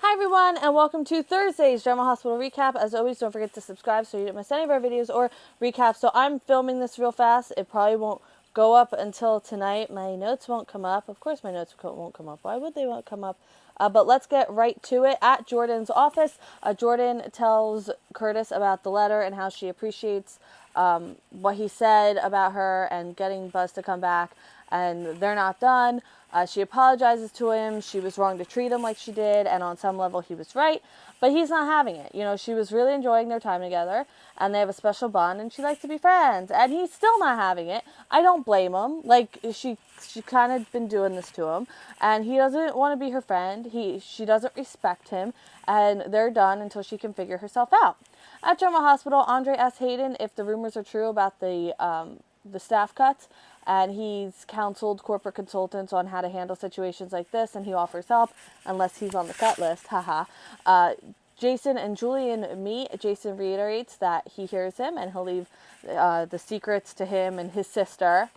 Hi everyone, and welcome to Thursday's Drama Hospital Recap. As always, don't forget to subscribe so you don't miss any of our videos or recaps. So I'm filming this real fast. It probably won't go up until tonight. My notes won't come up. Of course my notes won't come up. Why would they won't come up? But let's get right to it. At Jordan's office, Jordan tells Curtis about the letter and how she appreciates what he said about her and getting Buzz to come back. And they're not done. She apologizes to him. She was wrong to treat him like she did, and on some level he was right, but he's not having it. You know, she was really enjoying their time together, and they have a special bond, and she likes to be friends, and he's still not having it. I don't blame him. Like, she kind of been doing this to him, and he doesn't want to be her friend. She doesn't respect him, and they're done until she can figure herself out. At General Hospital, Andre asks Hayden if the rumors are true about the staff cuts, and he's counseled corporate consultants on how to handle situations like this, and he offers help unless he's on the cut list. Haha. Jason and Julian meet. Jason reiterates that he hears him and he'll leave the secrets to him and his sister.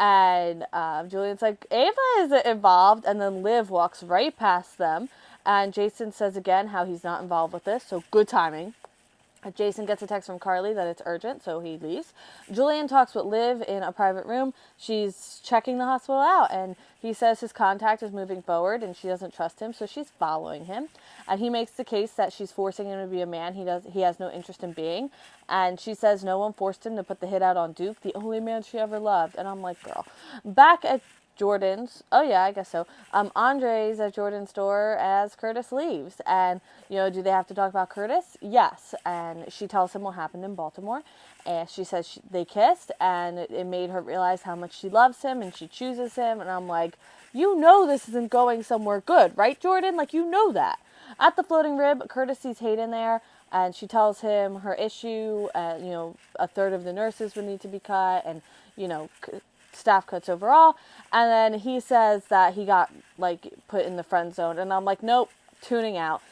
And Julian's like, Ava is involved, and then Liv walks right past them. And Jason says again how he's not involved with this, so good timing. Jason gets a text from Carly that it's urgent, so he leaves. Julian talks with Liv in a private room. She's checking the hospital out, and he says his contact is moving forward, and she doesn't trust him, so she's following him. And he makes the case that she's forcing him to be a man he has no interest in being. And she says no one forced him to put the hit out on Duke, the only man she ever loved. And I'm like, girl. Back at Jordan's, oh yeah, I guess so. Andre's at Jordan's door as Curtis leaves. And, you know, do they have to talk about Curtis? Yes. And she tells him what happened in Baltimore. And she says they kissed, and it made her realize how much she loves him and she chooses him. And I'm like, you know this isn't going somewhere good, right, Jordan? Like, you know that. At the floating rib, Curtis sees Hayden there, and she tells him her issue. You know, a third of the nurses would need to be cut, and, you know, staff cuts overall. And then he says that he got, like, put in the friend zone. And I'm like, nope, tuning out.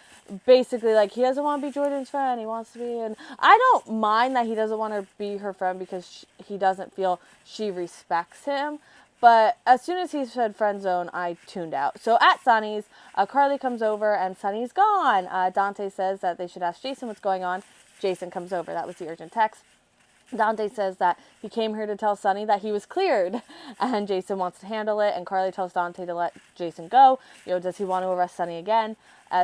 Basically, like, he doesn't want to be Jordan's friend. He wants to be, and I don't mind that he doesn't want to be her friend because he doesn't feel she respects him. But as soon as he said friend zone, I tuned out. So at Sonny's, Carly comes over and Sonny's gone. Dante says that they should ask Jason what's going on. Jason comes over. That was the urgent text. Dante says that he came here to tell Sonny that he was cleared, and Jason wants to handle it, and Carly tells Dante to let Jason go. You know, does he want to arrest Sonny again?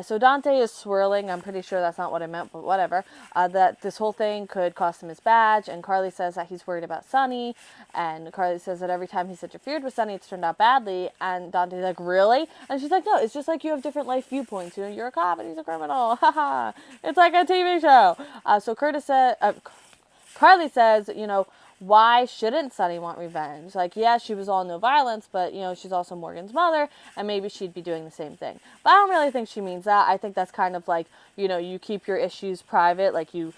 So Dante is swirling. I'm pretty sure that's not what I meant, but whatever. That this whole thing could cost him his badge, and Carly says that he's worried about Sonny, and Carly says that every time he's interfered with Sonny, it's turned out badly, and Dante's like, really? And she's like, no, it's just like you have different life viewpoints. You know, you're a cop and he's a criminal. Haha. It's like a TV show. So Carly says, you know, why shouldn't Sonny want revenge? Like, yeah, she was all no violence, but, you know, she's also Morgan's mother, and maybe she'd be doing the same thing. But I don't really think she means that. I think that's kind of like, you know, you keep your issues private, like you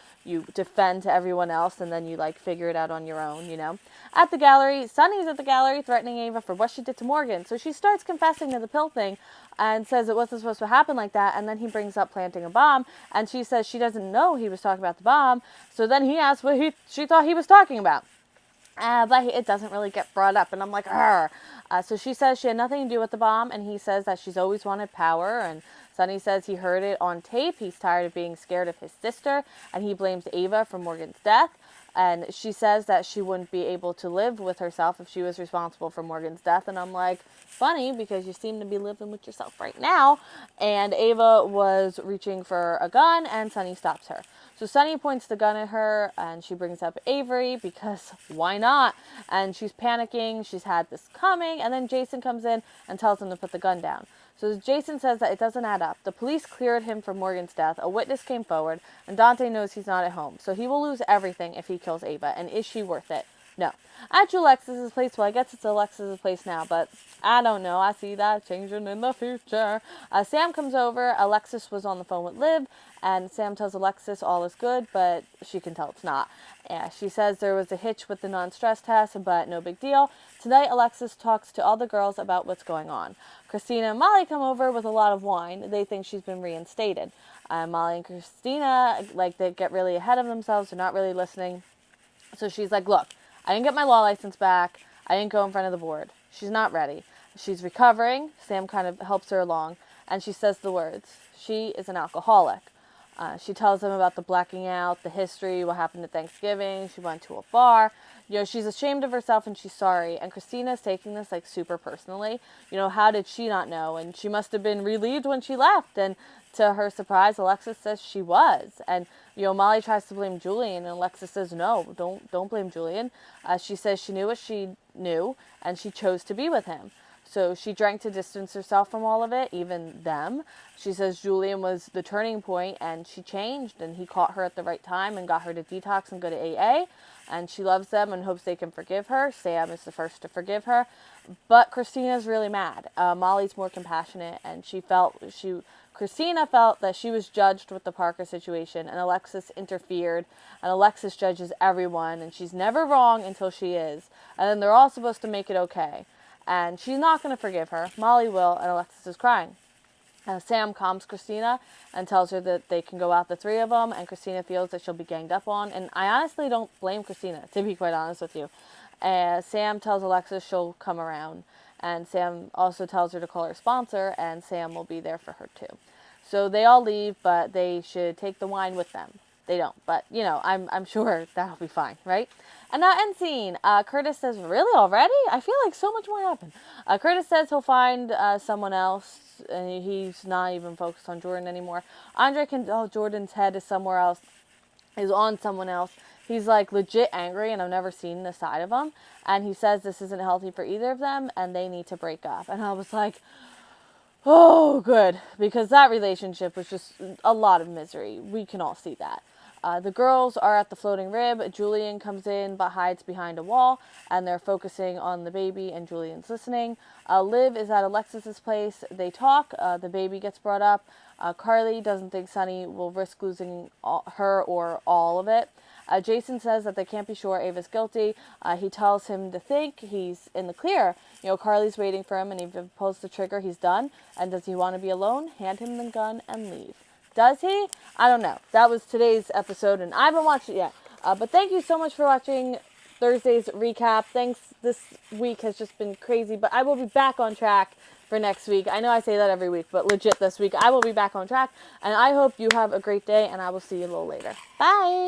defend to everyone else, and then you, like, figure it out on your own, you know. At the gallery, Sonny's at the gallery threatening Ava for what she did to Morgan. So she starts confessing to the pill thing and says it wasn't supposed to happen like that, and then he brings up planting a bomb, and she says she doesn't know he was talking about the bomb. So then he asks what she thought he was talking about. But it doesn't really get brought up, and I'm like, argh. So she says she had nothing to do with the bomb, and he says that she's always wanted power, and Sonny says he heard it on tape. He's tired of being scared of his sister, and he blames Ava for Morgan's death. And she says that she wouldn't be able to live with herself if she was responsible for Morgan's death. And I'm like, funny, because you seem to be living with yourself right now. And Ava was reaching for a gun, and Sonny stops her. So Sonny points the gun at her, and she brings up Avery, because why not? And she's panicking. She's had this coming. And then Jason comes in and tells him to put the gun down. So Jason says that it doesn't add up. The police cleared him for Morgan's death. A witness came forward, and Dante knows he's not at home. So he will lose everything if he kills Ava. And is she worth it? No. At Alexis' place, well, I guess it's Alexis' place now, but I don't know. I see that changing in the future. Sam comes over. Alexis was on the phone with Liv, and Sam tells Alexis all is good, but she can tell it's not. Yeah, she says there was a hitch with the non-stress test, but no big deal. Tonight, Alexis talks to all the girls about what's going on. Christina and Molly come over with a lot of wine. They think she's been reinstated. Molly and Christina, like, they get really ahead of themselves. They're not really listening. So she's like, look, I didn't get my law license back. I didn't go in front of the board. She's not ready. She's recovering. Sam kind of helps her along. and she says the words, "She is an alcoholic." She tells them about the blacking out, the history, what happened at Thanksgiving. She went to a bar. She's ashamed of herself and she's sorry. And Christina's taking this like super personally. How did she not know? And she must have been relieved when she left. And to her surprise, Alexis says she was. And Molly tries to blame Julian, and Alexis says no, don't blame Julian. She says she knew what she knew, and she chose to be with him. So she drank to distance herself from all of it, even them. She says Julian was the turning point, and she changed, and he caught her at the right time and got her to detox and go to AA. And she loves them and hopes they can forgive her. Sam is the first to forgive her. But Christina's really mad. Molly's more compassionate, and Christina felt that she was judged with the Parker situation, and Alexis interfered, and Alexis judges everyone, and she's never wrong until she is. And then they're all supposed to make it okay. And she's not going to forgive her. Molly will, and Alexis is crying. Sam calms Christina and tells her that they can go out, the three of them, and Christina feels that she'll be ganged up on. And I honestly don't blame Christina, to be quite honest with you. Sam tells Alexis she'll come around, and Sam also tells her to call her sponsor, and Sam will be there for her too. So they all leave, but they should take the wine with them. They don't, but I'm sure that'll be fine, right? And now end scene. Curtis says, "Really already? I feel like so much more happened." Curtis says he'll find someone else, and he's not even focused on Jordan anymore. Andre can tell Jordan's head is somewhere else, is on someone else. He's like legit angry, and I've never seen this side of him. And he says this isn't healthy for either of them, and they need to break up. And I was like, oh, good, because that relationship was just a lot of misery. We can all see that. The girls are at the floating rib. Julian comes in but hides behind a wall, and they're focusing on the baby, and Julian's listening. Liv is at Alexis's place. They talk. The baby gets brought up. Carly doesn't think Sonny will risk losing her or all of it. Jason says that they can't be sure Ava's guilty. He tells him to think he's in the clear. Carly's waiting for him, and if he pulls the trigger, he's done. And does he want to be alone? Hand him the gun and leave. Does he? I don't know. That was today's episode, and I haven't watched it yet. But thank you so much for watching Thursday's recap. Thanks. This week has just been crazy, but I will be back on track for next week. I know I say that every week, but legit this week, I will be back on track. And I hope you have a great day, and I will see you a little later. Bye!